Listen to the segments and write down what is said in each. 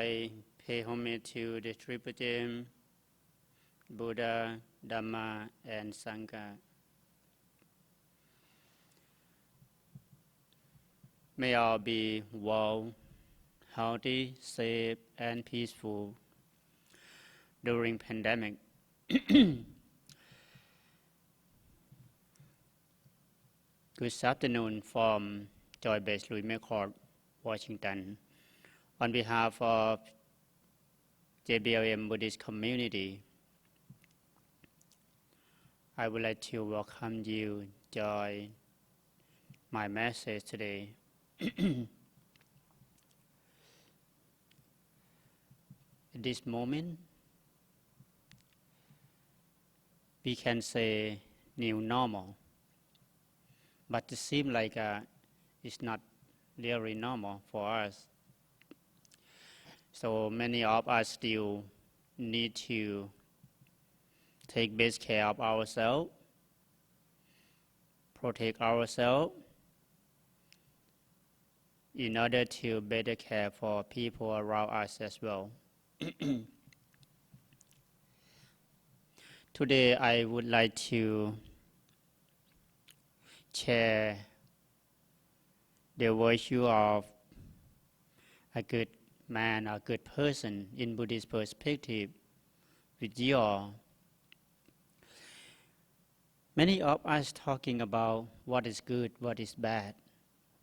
I pay homage to the Triple Gem, Buddha, Dhamma, and Sangha. May all be well, healthy, safe, and peaceful during pandemic. Good afternoon from Joy-based Louis McCord, Washington. On behalf of JBLM Buddhist community, I would like to welcome you to join my message today. At this moment, we can say new normal, but it seems like it's not really normal for us. So many of us still need to take best care of ourselves, protect ourselves, in order to better care for people around us as well. Today I would like to share the virtue of a good man or good person in Buddhist perspective with you all. Many of us talking about what is good, what is bad,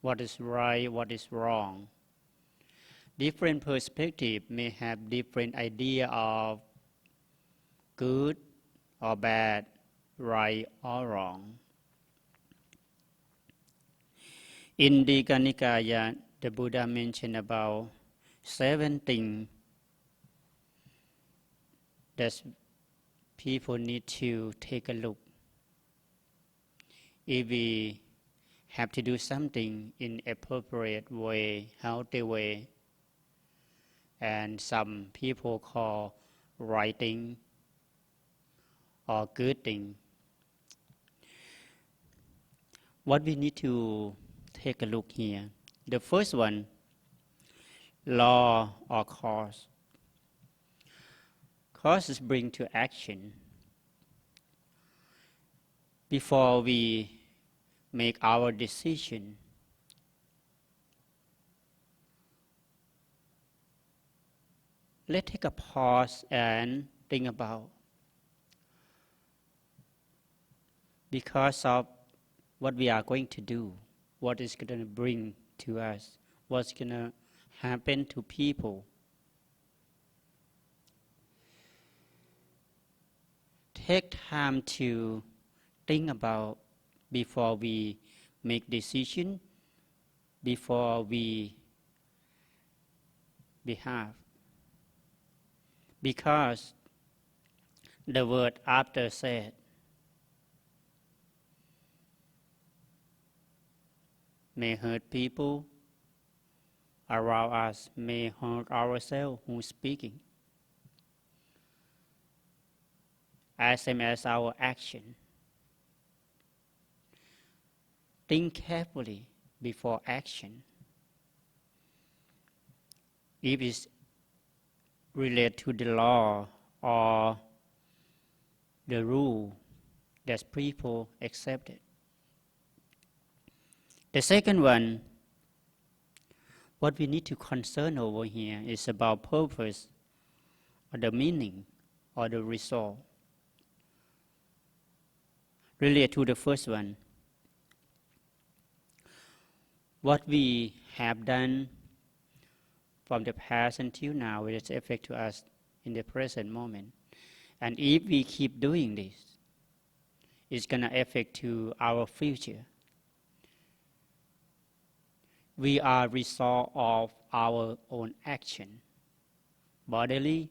what is right, what is wrong. Different perspectives may have different idea of good or bad, right or wrong. In the Nikaya, the Buddha mentioned about 7 things that people need to take a look. If we have to do something in appropriate way, healthy way, and some people call right thing or good thing, what we need to take a look here. The first one, law or cause. Causes bring to action. Before we make our decision, let's take a pause and think about, because of what we are going to do, what is going to bring to us, what's going to happen to people. Take time to think about before we make decision, before we behave. Because the word after said, may hurt people around us, may hurt ourselves who speaking. As same as our action. Think carefully before action. If it's related to the law or the rule that people accepted. The second one, what we need to concern over here is about purpose or the meaning or the result. Related to the first one, what we have done from the past until now will affect to us in the present moment. And if we keep doing this, it's going to affect to our future. We are result of our own action, bodily,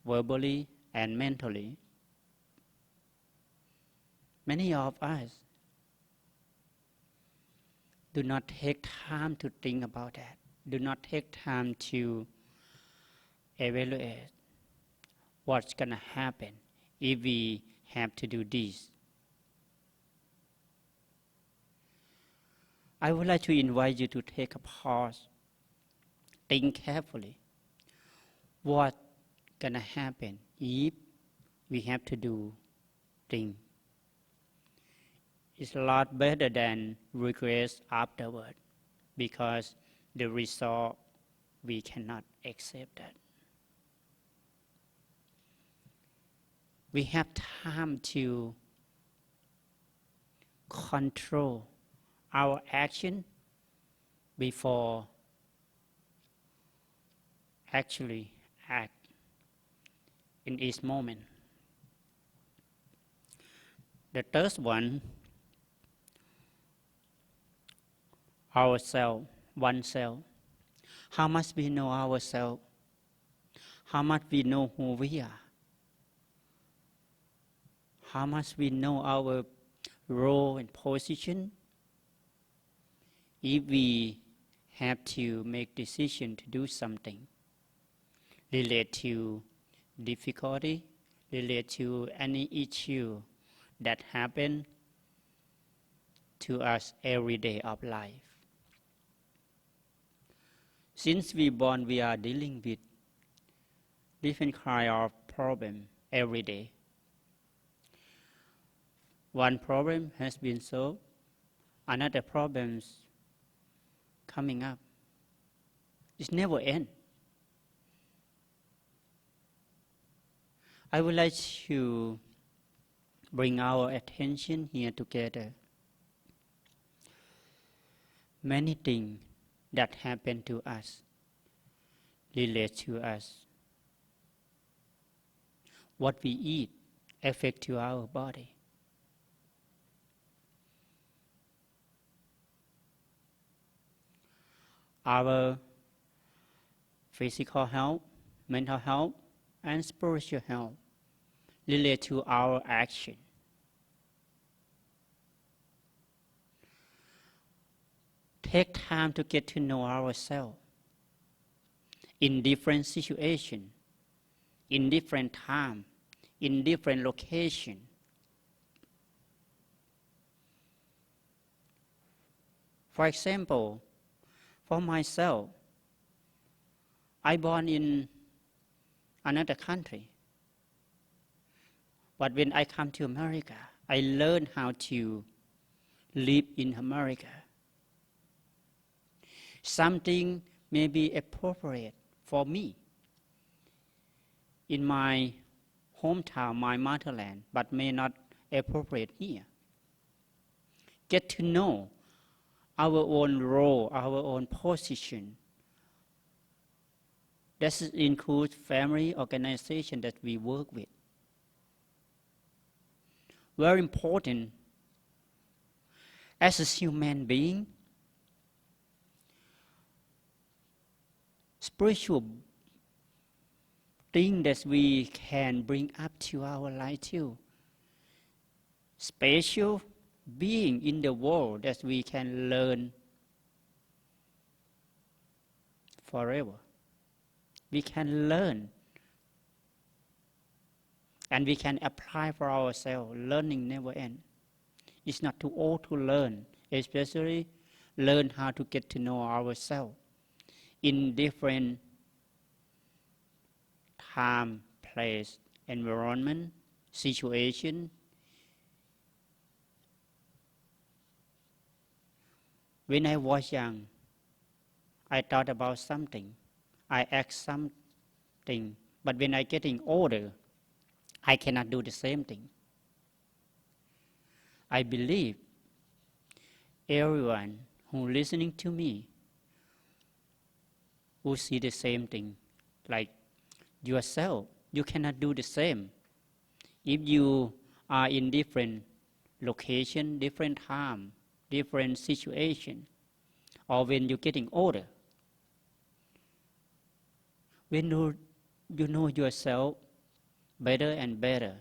verbally, and mentally. Many of us do not take time to think about that. Do not take time to evaluate what's going to happen if we have to do this. I would like to invite you to take a pause, think carefully. What gonna happen if we have to do things? It's a lot better than regrets afterward, because the result we cannot accept that. We have time to control our action before actually act in each moment. The third one, ourselves, oneself. How much we know ourselves? How much we know who we are? How much we know our role and position? If we have to make decision to do something related to difficulty, related to any issue that happen to us every day of life. Since we born, we are dealing with different kind of problem every day. One problem has been solved, another problem's coming up. It never ends. I would like to bring our attention here together. Many things that happen to us, relate to us. What we eat affect to our body. Our physical health, mental health, and spiritual health relate to our action. Take time to get to know ourselves in different situations, in different time, in different location. For example, for myself, I born in another country. But when I come to America, I learn how to live in America. Something may be appropriate for me in my hometown, my motherland, but may not appropriate here. Get to know our own role, our own position. This includes family, organization that we work with. Very important. As a human being, spiritual thing that we can bring up to our life too. Special being in the world that we can learn forever. We can learn and we can apply for ourselves. Learning never ends. It's not too old to learn, especially learn how to get to know ourselves in different time, place, environment, situation. When I was young, I thought about something. I asked something. But when I getting older, I cannot do the same thing. I believe everyone who listening to me will see the same thing. Like yourself, you cannot do the same. If you are in different location, different time, different situation, or when you're getting older, when you know yourself better and better,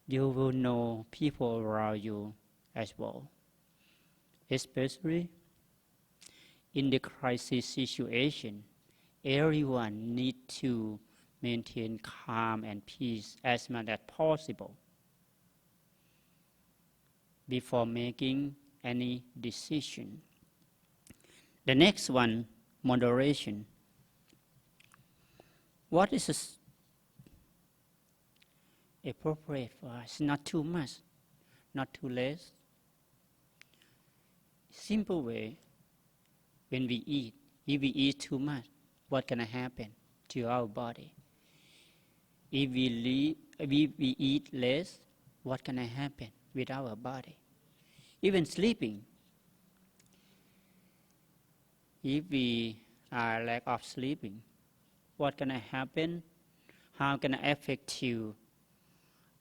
you will know people around you as well. Especially in the crisis situation, everyone needs to maintain calm and peace as much as possible before making any decision. The next one, moderation. What is appropriate for us? Not too much, not too less. Simple way, when we eat, if we eat too much, what's going to happen to our body? If we eat less, what's going to happen with our body? Even sleeping, if we are lack of sleeping, what's going to happen? How can it affect you?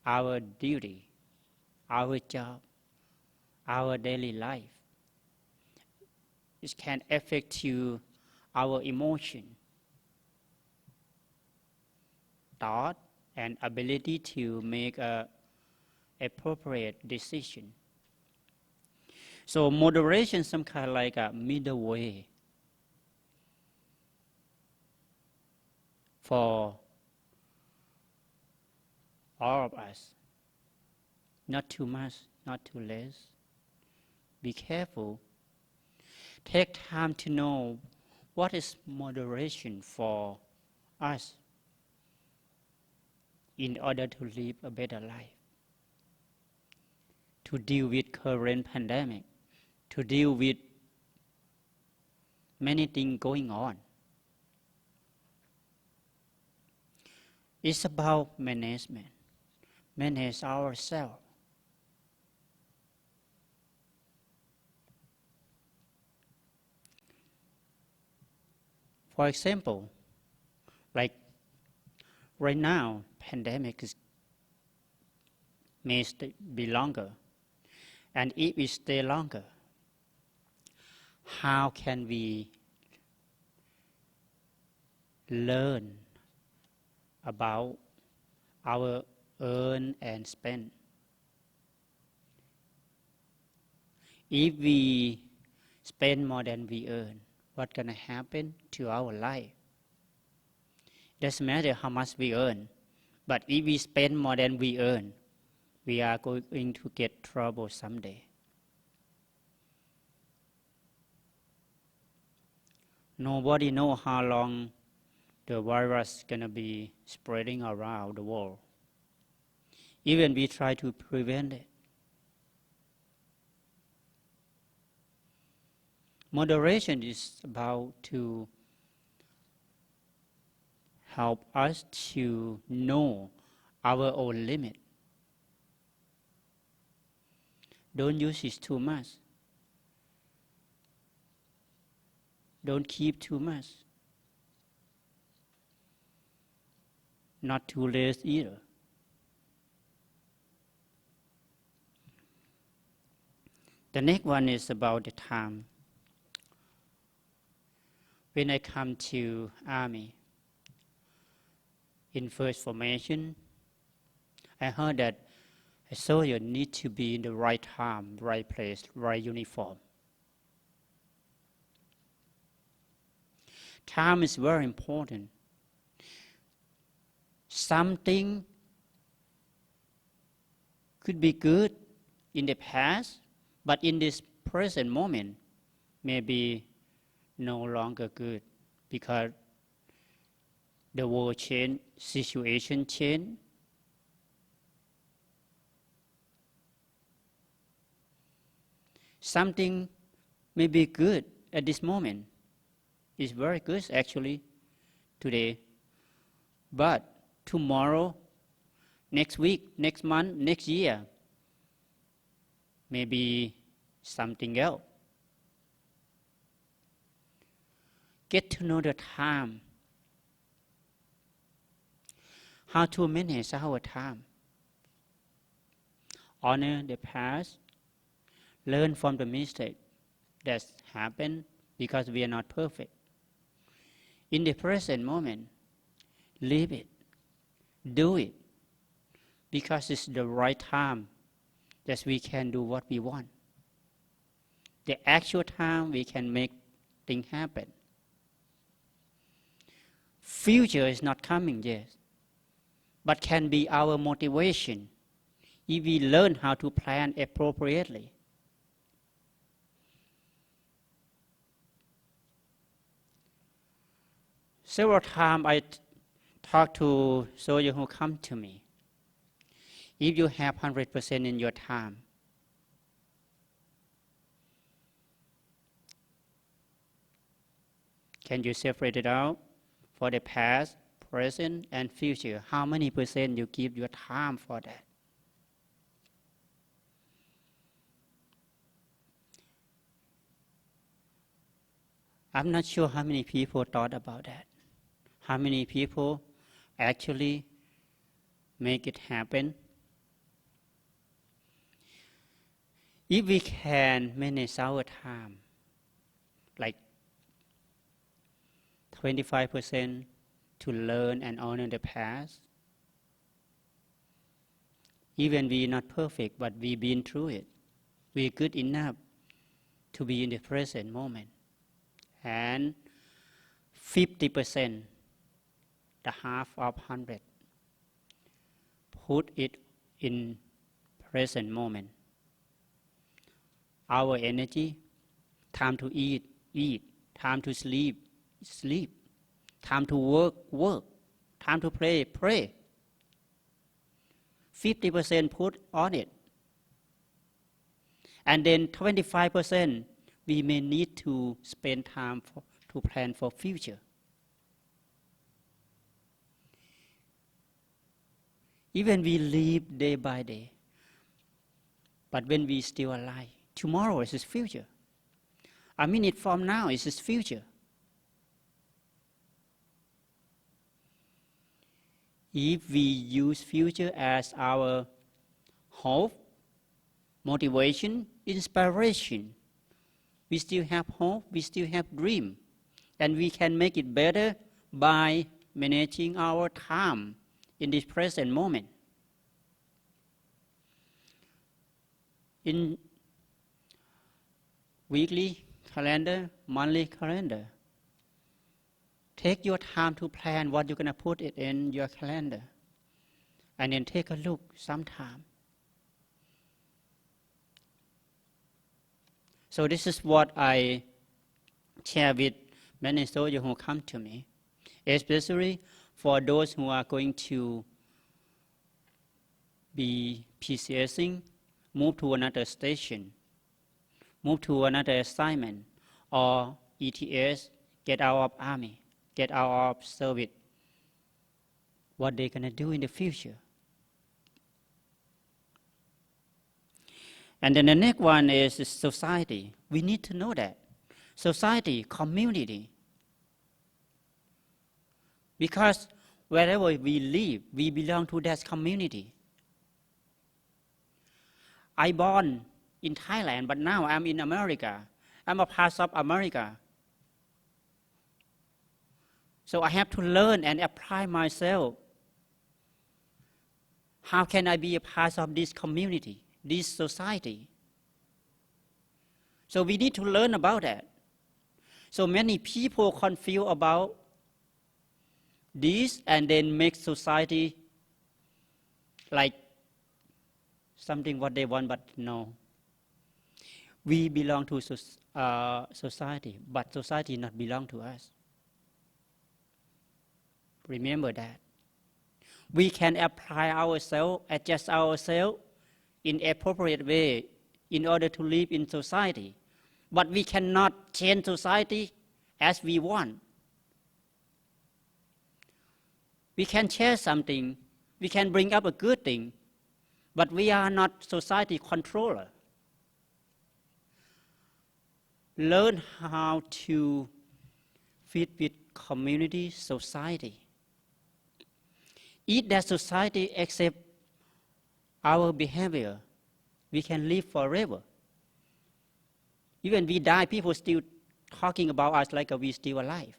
Our duty, our job, our daily life. It can affect you, our emotion, thought, and ability to make an appropriate decision. So moderation, some kind of like a middle way for all of us. Not too much, not too less. Be careful. Take time to know what is moderation for us in order to live a better life, to deal with current pandemic, to deal with many things going on. It's about management. Manage ourselves. For example, like right now, pandemic may be longer, and if it stay longer, how can we learn about our earn and spend? If we spend more than we earn, what's going to happen to our life? Doesn't matter how much we earn, but if we spend more than we earn, we are going to get trouble someday. Nobody knows how long the virus is going to be spreading around the world. Even we try to prevent it. Moderation is about to help us to know our own limit. Don't use it too much. Don't keep too much. Not too less either. The next one is about the time. When I come to Army, in first formation, I heard that a soldier needs to be in the right time, right place, right uniform. Time is very important. Something could be good in the past, but in this present moment, maybe no longer good because the world change, situation change. Something may be good at this moment. It's very good actually today. But tomorrow, next week, next month, next year, maybe something else. Get to know the time. How to manage our time. Honor the past. Learn from the mistake that happened because we are not perfect. In the present moment, live it. Do it. Because it's the right time that we can do what we want. The actual time we can make things happen. Future is not coming yet, but can be our motivation if we learn how to plan appropriately. Several times I talk to soldiers who come to me. If you have 100% in your time, can you separate it out for the past, present, and future? How many percent you give your time for that? I'm not sure how many people thought about that. How many people actually make it happen? If we can manage our time, like 25% to learn and honor the past, even we're not perfect, but we've been through it. We're good enough to be in the present moment. And 50%, the half of 100, put it in present moment. Our energy, time to eat, eat, time to sleep, sleep, time to work, work, time to pray, pray. 50% put on it. And then 25%, we may need to spend time to plan for future. Even we live day by day, but when we still alive, tomorrow is his future. A minute from now is his future. If we use future as our hope, motivation, inspiration, we still have hope, we still have dream, and we can make it better by managing our time in this present moment. In weekly calendar, monthly calendar, take your time to plan what you're going to put it in your calendar, and then take a look sometime. So this is what I share with many soldiers who come to me, especially for those who are going to be PCSing, move to another station, move to another assignment, or ETS, get out of army, get out of service, what they're going to do in the future. And then the next one is society. We need to know that. Society, community. Because wherever we live, we belong to that community. I born in Thailand, but now I'm in America. I'm a part of America. So I have to learn and apply myself. How can I be a part of this community, this society? So we need to learn about that. So many people confused about this and then make society like something what they want, but no. We belong to society, but society not belong to us. Remember that. We can apply ourselves, adjust ourselves in appropriate way in order to live in society. But we cannot change society as we want. We can share something, we can bring up a good thing, but we are not society controller. Learn how to fit with community, society. If that society accept our behavior, we can live forever. Even we die, people still talking about us like we still alive.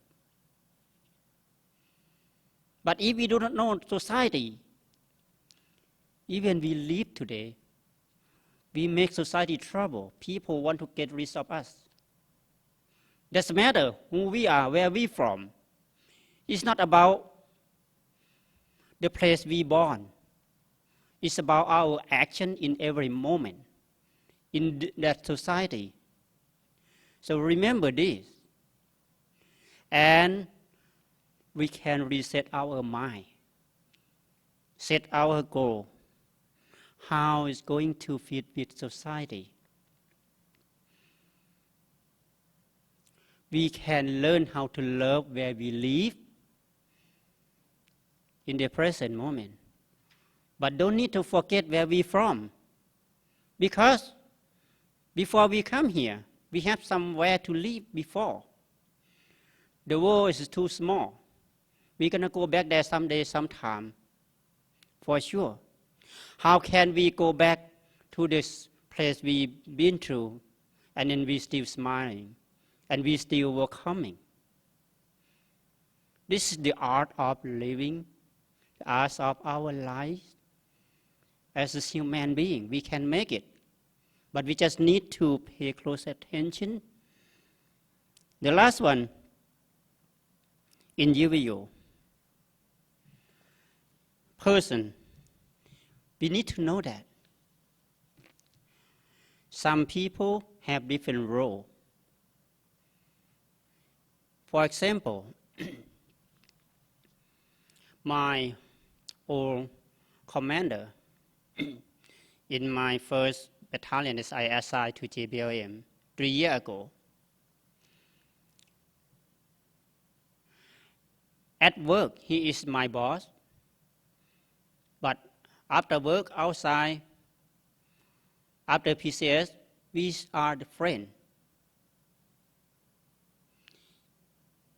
But if we do not know society, even we live today, we make society trouble. People want to get rid of us. Doesn't matter who we are, where we from. It's not about the place we born. It's about our action in every moment in that society. So remember this. And we can reset our mind, set our goal, how it's going to fit with society. We can learn how to love where we live in the present moment. But don't need to forget where we're from. Because before we come here, we have somewhere to live before. The world is too small. We're going to go back there someday, sometime, for sure. How can we go back to this place we've been through, and then we still smiling, and we still welcoming? This is the art of living, the art of our life. As a human being, we can make it. But we just need to pay close attention. The last one, individual. Person. We need to know that. Some people have different roles. For example, my old commander in my first battalion as I assigned to JBLM 3 years ago. At work, he is my boss. But after work, outside, after PCS, we are the friends.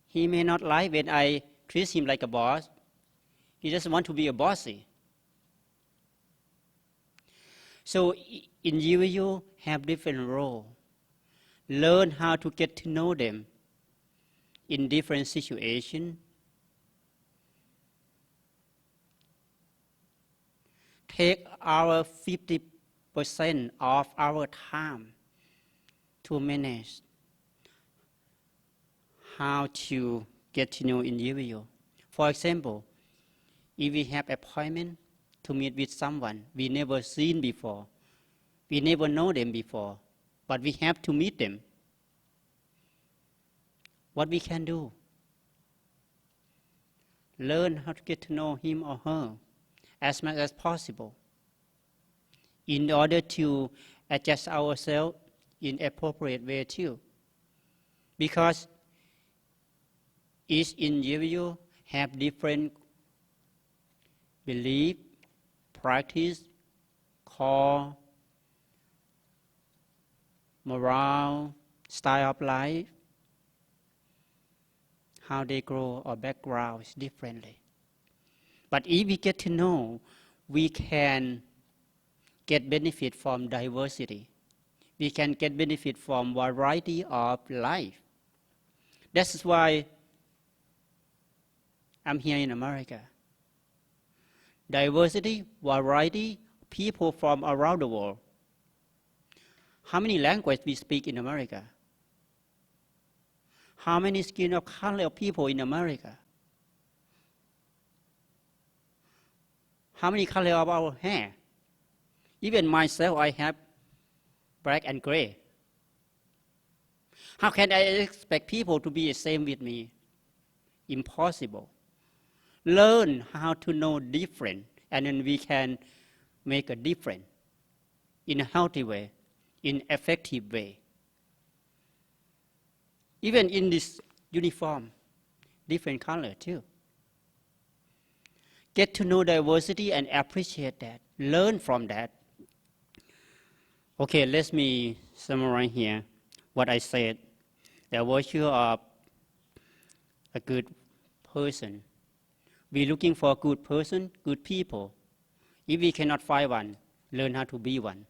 He may not like when I treat him like a boss. He doesn't want to be a bossy. So individuals have different roles. Learn how to get to know them in different situations. Take our 50% of our time to manage how to get to know individual. For example, if we have appointment to meet with someone we never seen before, we never know them before, but we have to meet them. What we can do? Learn how to get to know him or her as much as possible in order to adjust ourselves in appropriate way too. Because each individual have different belief, practice, core, morale, style of life, how they grow or backgrounds differently. But if we get to know, we can get benefit from diversity. We can get benefit from variety of life. That's why I'm here in America. Diversity, variety, people from around the world. How many languages we speak in America? How many skin of color of people in America? How many color of our hair? Even myself, I have black and gray. How can I expect people to be the same with me? Impossible. Learn how to know different, and then we can make a difference in a healthy way, in an effective way. Even in this uniform, different color too. Get to know diversity and appreciate that. Learn from that. Okay, let me summarize here what I said. The virtue of a good person. We're looking for a good person, good people. If we cannot find one, learn how to be one.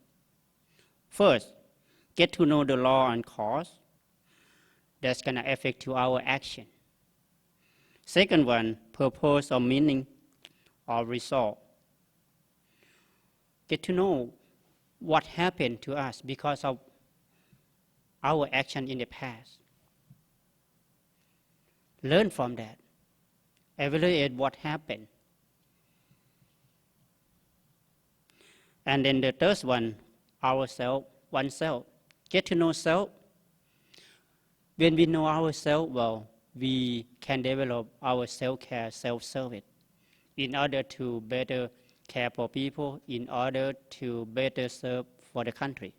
First, get to know the law and cause. That's going to affect to our action. Second one, purpose or meaning or result. Get to know what happened to us because of our action in the past. Learn from that. Evaluate what happened. And then the third one, ourselves, oneself. Get to know self. When we know ourselves well, we can develop our self-care, self-service in order to better care for people, in order to better serve for the country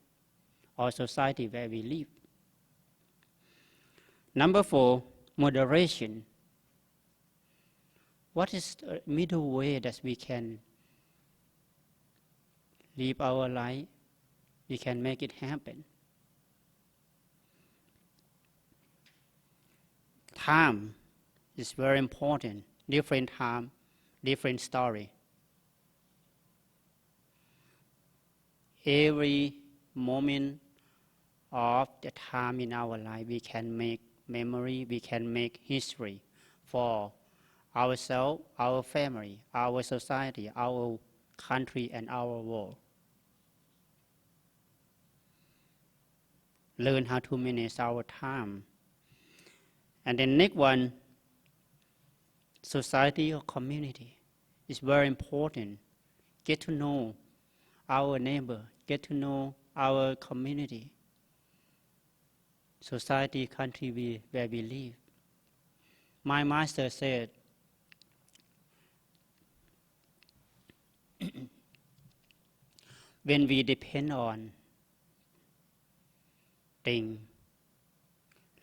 or society where we live. Number 4, moderation. What is the middle way that we can live our life? We can make it happen. Time is very important. Different time, different story. Every moment of the time in our life, we can make memory, we can make history for ourselves, our family, our society, our country, and our world. Learn how to manage our time. And the next one, society or community, is very important. Get to know our neighbor, get to know our community, society, country where we live. My master said, when we depend on things,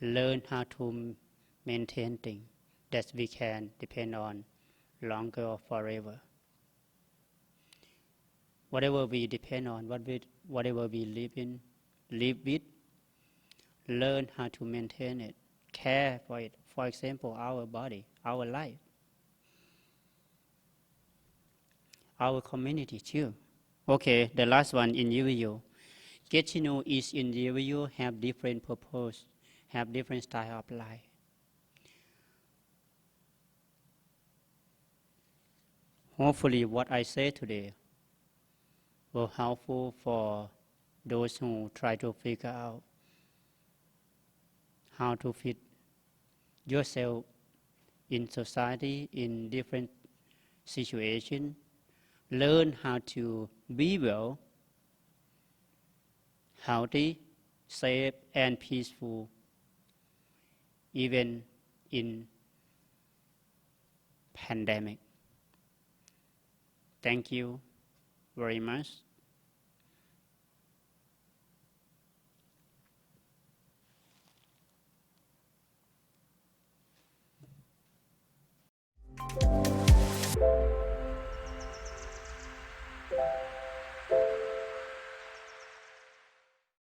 learn how to maintain things that we can depend on longer or forever. Whatever we depend on, whatever we live with, learn how to maintain it, care for it. For example, our body, our life, our community too. Okay, the last one, individual. Get to know each individual have different purpose, have different style of life. Hopefully what I say today will helpful for those who try to figure out how to fit yourself in society, in different situations. Learn how to be well, healthy, safe, and peaceful, even in pandemic. Thank you very much.